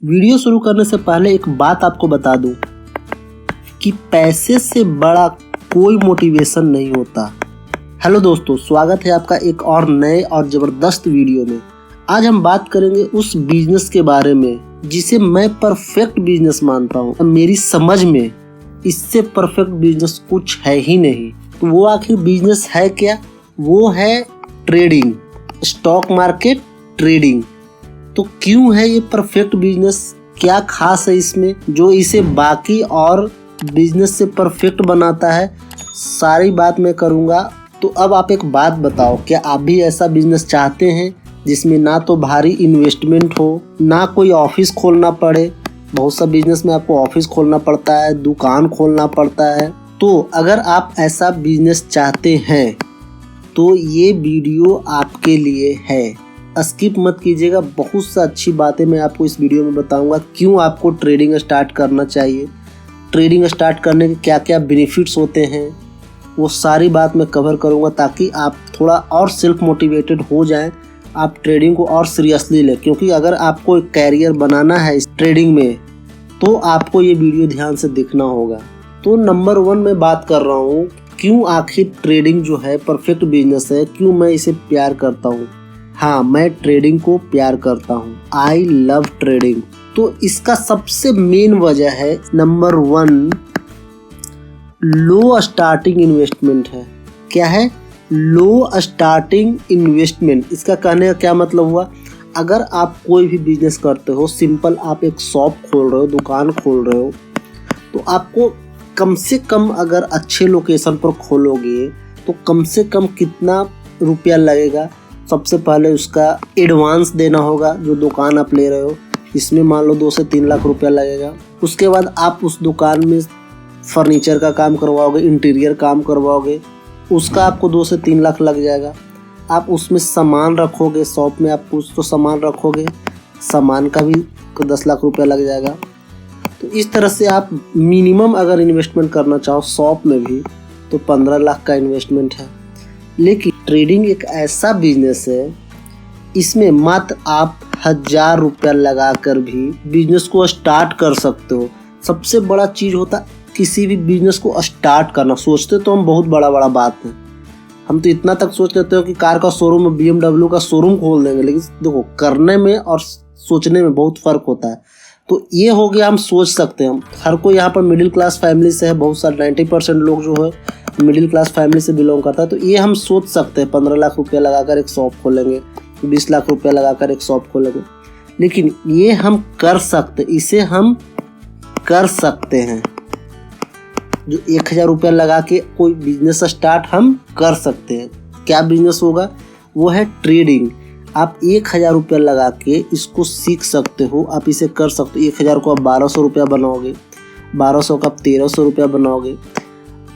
Video शुरू करने से पहले एक बात आपको बता दूं कि पैसे से बड़ा कोई मोटिवेशन नहीं होता। हेलो दोस्तों, स्वागत है आपका एक और नए और ज़बरदस्त वीडियो में। आज हम बात करेंगे उस बिजनेस के बारे में जिसे मैं परफेक्ट बिजनेस मानता हूँ। मेरी समझ में इससे परफेक्ट बिजनेस कुछ है ही नहीं। तो वो आखिर बिजनेस है क्या? वो है ट्रेडिंग, स्टॉक मार्केट ट्रेडिंग। तो क्यों है ये परफेक्ट बिजनेस? क्या खास है इसमें जो इसे बाकी और बिजनेस से परफेक्ट बनाता है? सारी बात मैं करूँगा। तो अब आप एक बात बताओ, क्या आप भी ऐसा बिजनेस चाहते हैं जिसमें ना तो भारी इन्वेस्टमेंट हो, ना कोई ऑफिस खोलना पड़े? बहुत सा बिजनेस में आपको ऑफिस खोलना पड़ता है, दुकान खोलना पड़ता है। तो अगर आप ऐसा बिजनेस चाहते हैं तो ये वीडियो आपके लिए है। स्किप मत कीजिएगा, बहुत सा अच्छी बातें मैं आपको इस वीडियो में बताऊंगा। क्यों आपको ट्रेडिंग स्टार्ट करना चाहिए, ट्रेडिंग स्टार्ट करने के क्या क्या बेनिफिट्स होते हैं, वो सारी बात मैं कवर करूंगा ताकि आप थोड़ा और सेल्फ मोटिवेटेड हो जाएं, आप ट्रेडिंग को और सीरियसली लें। क्योंकि अगर आपको एक कैरियर बनाना है इस ट्रेडिंग में तो आपको ये वीडियो ध्यान से देखना होगा। तो नंबर 1 मैं बात कर रहा हूँ, क्यों आखिर ट्रेडिंग जो है परफेक्ट बिजनेस है, क्यों मैं इसे प्यार करता हूँ। हाँ, मैं ट्रेडिंग को प्यार करता हूँ। I love trading. तो इसका सबसे मेन वजह है, नंबर 1, लो स्टार्टिंग इन्वेस्टमेंट है। क्या है? लो स्टार्टिंग इन्वेस्टमेंट। इसका कहने का क्या मतलब हुआ? अगर आप कोई भी बिजनेस करते हो, सिंपल आप एक शॉप खोल रहे हो, दुकान खोल रहे हो, तो आपको कम से कम अगर अच्छे लोकेशन पर खोलोगे तो कम से कम कितना रुपया लगेगा? सबसे पहले उसका एडवांस देना होगा जो दुकान आप ले रहे हो, इसमें मान लो 2 से 3 लाख रुपया लगेगा। उसके बाद आप उस दुकान में फर्नीचर का काम करवाओगे, इंटीरियर काम करवाओगे, उसका आपको 2 से 3 लाख लग जाएगा। आप उसमें सामान रखोगे, शॉप में आप कुछ तो सामान रखोगे, सामान का भी 10 लाख रुपया लग जाएगा। तो इस तरह से आप मिनिमम अगर इन्वेस्टमेंट करना चाहो शॉप में भी तो 15 लाख का इन्वेस्टमेंट है। लेकिन ट्रेडिंग एक ऐसा बिजनेस है, इसमें मात्र आप 1000 रुपया लगाकर भी बिजनेस को स्टार्ट कर सकते हो। सबसे बड़ा चीज़ होता है किसी भी बिजनेस को स्टार्ट करना। सोचते तो हम बहुत बड़ा बड़ा बात है, हम तो इतना तक सोच लेते हो कि कार का शोरूम में BMW का शोरूम खोल देंगे, लेकिन देखो करने में और सोचने में बहुत फ़र्क होता है। तो ये हो गया, हम सोच सकते हैं। हर कोई यहाँ पर मिडिल क्लास फैमिली से है, बहुत सारे 90% लोग जो है मिडिल क्लास फैमिली से बिलोंग करता है। तो ये हम सोच सकते हैं 15 लाख रुपया लगाकर एक शॉप खोलेंगे, 20 लाख रुपया लगाकर एक शॉप खोलेंगे। लेकिन ये हम कर सकते, इसे हम कर सकते हैं। जो 1000 रुपया लगा के कोई बिजनेस स्टार्ट हम कर सकते हैं। क्या बिजनेस होगा? वो है ट्रेडिंग। आप 1000 रुपया लगा के इसको सीख सकते हो, आप इसे कर सकते हो। 1000 को आप 1200 रुपया बनाओगे, 1200 का आप 1300 रुपया बनाओगे।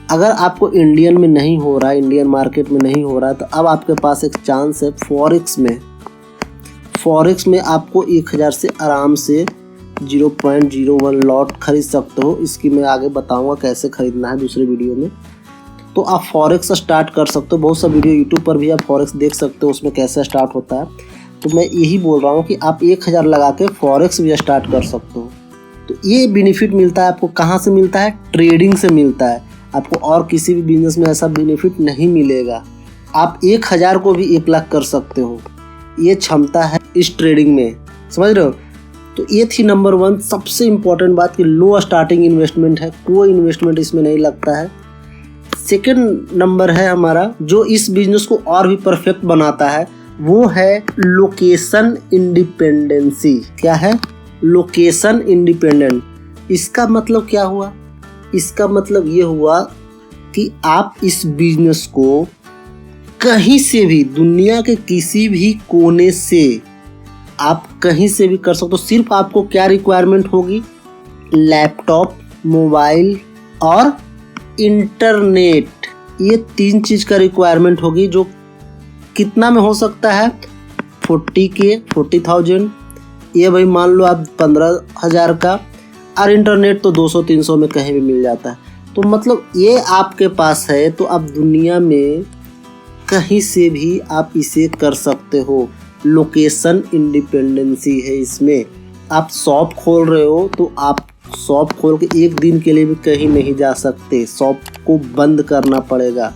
अगर आपको इंडियन में नहीं हो रहा है, इंडियन मार्केट में नहीं हो रहा है, तो अब आपके पास एक चांस है फॉरेक्स में। फॉरेक्स में आपको 1000 से आराम से 0.01 लॉट खरीद सकते हो। इसकी मैं आगे बताऊंगा कैसे खरीदना है दूसरे वीडियो में। तो आप फॉरेक्स स्टार्ट कर सकते हो। बहुत सा वीडियो यूट्यूब पर भी आप फॉरेक्स देख सकते हो, उसमें कैसे स्टार्ट होता है। तो मैं यही बोल रहा हूँ कि आप 1000 लगा के फॉरेक्स भी स्टार्ट कर सकते हो। तो ये बेनिफिट मिलता है आपको। कहाँ से मिलता है? ट्रेडिंग से मिलता है। आपको और किसी भी बिजनेस में ऐसा बेनिफिट नहीं मिलेगा। आप 1000 को भी 1 लाख कर सकते हो, ये क्षमता है इस ट्रेडिंग में। समझ रहे हो? तो ये थी नंबर 1 सबसे इम्पोर्टेंट बात कि लो स्टार्टिंग इन्वेस्टमेंट है, कोई इन्वेस्टमेंट इसमें नहीं लगता है। सेकंड नंबर है हमारा जो इस बिजनेस को और भी परफेक्ट बनाता है, वो है लोकेशन इंडिपेंडेंसी। क्या है? Location independent. इसका मतलब क्या हुआ? इसका मतलब ये हुआ कि आप इस बिजनेस को कहीं से भी, दुनिया के किसी भी कोने से आप कहीं से भी कर सकते हो। सिर्फ आपको क्या रिक्वायरमेंट होगी? लैपटॉप, मोबाइल और इंटरनेट। ये 3 चीज़ का रिक्वायरमेंट होगी। जो कितना में हो सकता है? 40K, 40,000। ये भाई मान लो आप 15,000 का, और इंटरनेट तो 200-300 में कहीं भी मिल जाता है। तो मतलब ये आपके पास है तो आप दुनिया में कहीं से भी आप इसे कर सकते हो। लोकेशन इंडिपेंडेंसी है इसमें। आप शॉप खोल रहे हो तो आप शॉप खोल के एक दिन के लिए भी कहीं नहीं जा सकते, शॉप को बंद करना पड़ेगा।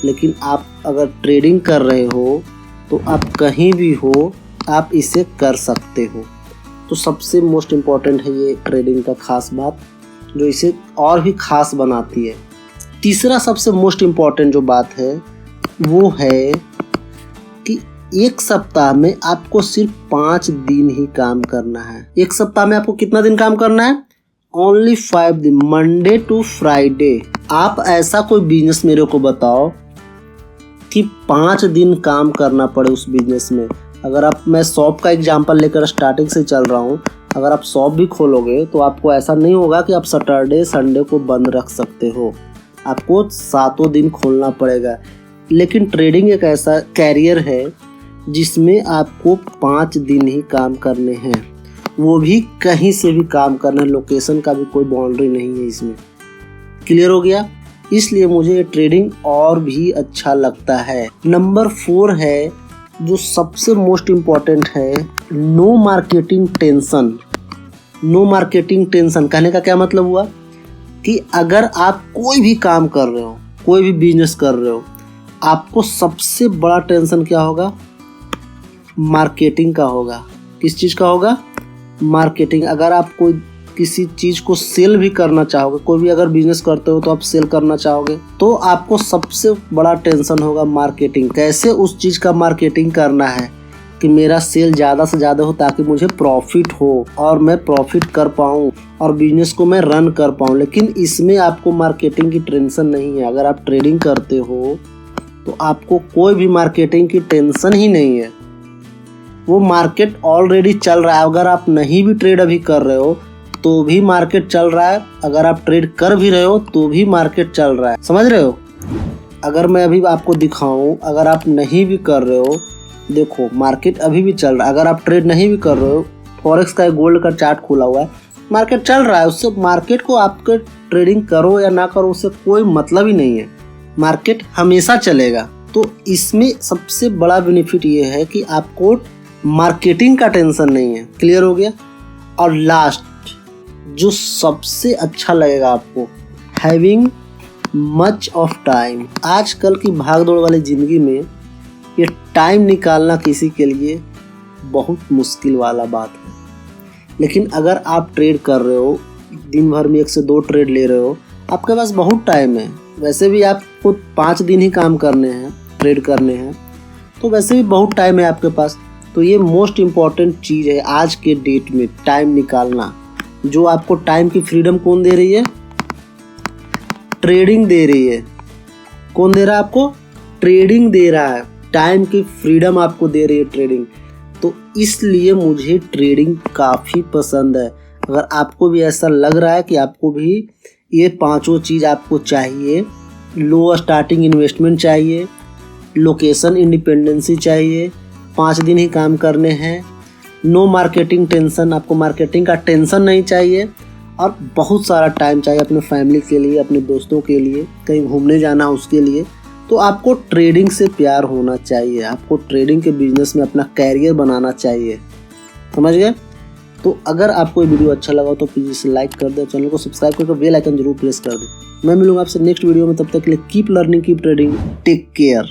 लेकिन आप अगर ट्रेडिंग कर रहे हो तो आप कहीं भी हो आप इसे कर सकते हो। तो सबसे मोस्ट इम्पॉर्टेंट है ये ट्रेडिंग का खास बात, जो इसे और भी खास बनाती है। तीसरा सबसे मोस्ट इम्पॉर्टेंट जो बात है वो है कि एक सप्ताह में आपको सिर्फ 5 दिन ही काम करना है। एक सप्ताह में आपको कितना दिन काम करना है? ओनली 5 दिन, मंडे टू फ्राइडे। आप ऐसा कोई बिजनेस मेरे को बताओ कि 5 दिन काम करना पड़े उस बिजनेस में। अगर मैं शॉप का एग्जांपल लेकर स्टार्टिंग से चल रहा हूँ, अगर आप शॉप भी खोलोगे तो आपको ऐसा नहीं होगा कि आप सैटरडे संडे को बंद रख सकते हो, आपको 7 दिन खोलना पड़ेगा। लेकिन ट्रेडिंग एक ऐसा कैरियर है जिसमें आपको 5 दिन ही काम करने हैं, वो भी कहीं से भी काम करना है, लोकेशन का भी कोई बाउंड्री नहीं है इसमें। क्लियर हो गया? इसलिए मुझे ये ट्रेडिंग और भी अच्छा लगता है। नंबर 4 है जो सबसे मोस्ट इम्पॉर्टेंट है, no marketing tension. No marketing tension कहने का क्या मतलब हुआ कि अगर आप कोई भी काम कर रहे हो, कोई भी बिजनेस कर रहे हो, आपको सबसे बड़ा टेंशन क्या होगा? मार्केटिंग का होगा। किस चीज़ का होगा? मार्केटिंग। अगर आप कोई किसी चीज़ को सेल भी करना चाहोगे, कोई भी अगर बिजनेस करते हो तो आप सेल करना चाहोगे, तो आपको सबसे बड़ा टेंशन होगा मार्केटिंग। कैसे उस चीज़ का मार्केटिंग करना है कि मेरा सेल ज़्यादा से ज़्यादा हो ताकि मुझे प्रॉफिट हो और मैं प्रॉफिट कर पाऊँ और बिजनेस को मैं रन कर पाऊँ। लेकिन इसमें आपको मार्केटिंग की टेंशन नहीं है। अगर आप ट्रेडिंग करते हो तो आपको कोई भी मार्केटिंग की टेंशन ही नहीं है। वो मार्केट ऑलरेडी चल रहा है। अगर आप नहीं भी ट्रेड अभी कर रहे हो तो भी मार्केट चल रहा है, अगर आप ट्रेड कर भी रहे हो तो भी मार्केट चल रहा है। समझ रहे हो? अगर मैं अभी आपको दिखाऊं, अगर आप नहीं भी कर रहे हो, देखो मार्केट अभी भी चल रहा है। अगर आप ट्रेड नहीं भी कर रहे हो, फॉरेक्स का गोल्ड का चार्ट खुला हुआ है, मार्केट चल रहा है। उससे मार्केट को आपके ट्रेडिंग करो या ना करो उससे कोई मतलब ही नहीं है, मार्केट हमेशा चलेगा। तो इसमें सबसे बड़ा बेनिफिट ये है कि आपको मार्केटिंग का टेंशन नहीं है। क्लियर हो गया? और लास्ट जो सबसे अच्छा लगेगा आपको, हैविंग मच ऑफ टाइम। आजकल की भागदौड़ वाली ज़िंदगी में ये टाइम निकालना किसी के लिए बहुत मुश्किल वाला बात है। लेकिन अगर आप ट्रेड कर रहे हो, दिन भर में 1 से 2 ट्रेड ले रहे हो, आपके पास बहुत टाइम है। वैसे भी आपको 5 दिन ही काम करने हैं, ट्रेड करने हैं, तो वैसे भी बहुत टाइम है आपके पास। तो ये मोस्ट इम्पॉर्टेंट चीज़ है आज के डेट में, टाइम निकालना। जो आपको टाइम की फ्रीडम कौन दे रही है? ट्रेडिंग दे रही है। कौन दे रहा है आपको? ट्रेडिंग दे रहा है। टाइम की फ्रीडम आपको दे रही है ट्रेडिंग। तो इसलिए मुझे ट्रेडिंग काफ़ी पसंद है। अगर आपको भी ऐसा लग रहा है कि आपको भी ये 5 चीज़ आपको चाहिए, लो स्टार्टिंग इन्वेस्टमेंट चाहिए, लोकेशन इंडिपेंडेंसी चाहिए, 5 दिन ही काम करने हैं, नो मार्केटिंग टेंशन, आपको मार्केटिंग का टेंशन नहीं चाहिए, और बहुत सारा टाइम चाहिए अपने फैमिली के लिए, अपने दोस्तों के लिए, कहीं घूमने जाना उसके लिए, तो आपको ट्रेडिंग से प्यार होना चाहिए। आपको ट्रेडिंग के बिजनेस में अपना कैरियर बनाना चाहिए। समझ गए? तो अगर आपको ये वीडियो अच्छा लगा तो प्लीज़ इसे लाइक कर दे, चैनल को सब्सक्राइब करके बेल आइकन जरूर प्रेस कर दे। मैं मिलूंगा आपसे नेक्स्ट वीडियो में, तब तक के लिए keep learning, keep trading, take care.